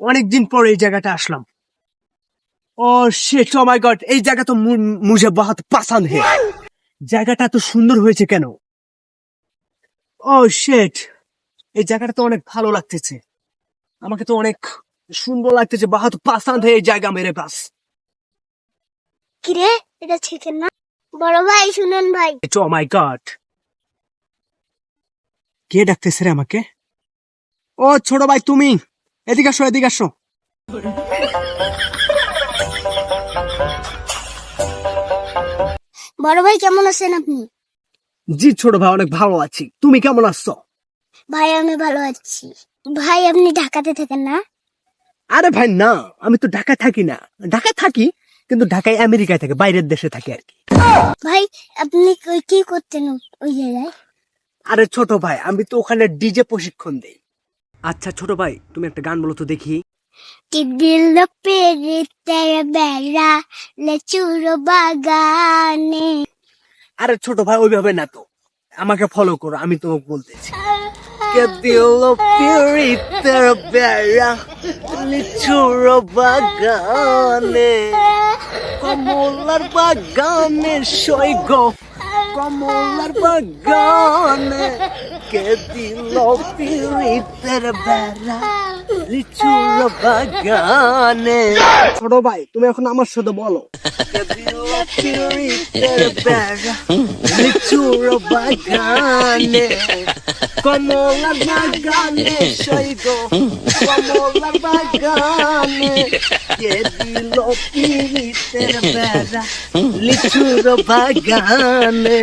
অনেকদিন পর এই জায়গাটা আসলাম। ও শিট, ও মাই গড, এই জায়গা তো মুঝে বহুত পছন্দ হে। জায়গাটা এত সুন্দর হয়েছে কেন? ও শিট, এই জায়গাটা তো অনেক ভালো লাগতেছে, আমাকে তো অনেক সুন্দর লাগতেছে। বহুত পছন্দ হে এই জায়গা মেরে পাস। কিরে, এটা চিকেন না? বড় ভাই শুনেন ভাই। ও মাই গড, কে ডাকতেছে রে আমাকে? ও ছোট ভাই, তুমি এদিকে আসো, এদিকে আসো। বড় ভাই কেমন আছেন আপনি? জি ছোট ভাই, অনেক ভালো আছি। তুমি কেমন আছো? ভাই আমি ভালো আছি। ভাই আপনি ঢাকাতে থাকেন না? আরে ভাই না, আমি তো ঢাকায় থাকি না। ঢাকায় থাকি কিন্তু ঢাকায় আমেরিকায় থাকি, বাইরের দেশে থাকি আর কি। ভাই আপনি কি করতেন ওই জায়গায়? আরে ছোট ভাই, আমি তো ওখানে ডিজে প্রশিক্ষণ দেই। আচ্ছা ছোট ভাই, তুমি একটা গান বলো তো দেখি। कि दिल पे तेरा बेरा ले चूरो बागाने। আরে ছোট ভাই, ওইভাবে না তো, আমাকে ফলো করো, আমি তোমাকে বলতেছি। Que Dio pirita bella lichuro bagane como bagane soy go como bagane que Dio pirita bella lichuro bagane। ছোট ভাই, তুমি এখন আমার সাথে বলো। Que Dio pirita bella lichuro bagane como bagane soy go como bagane que Dio pirita bella lichuro bagane।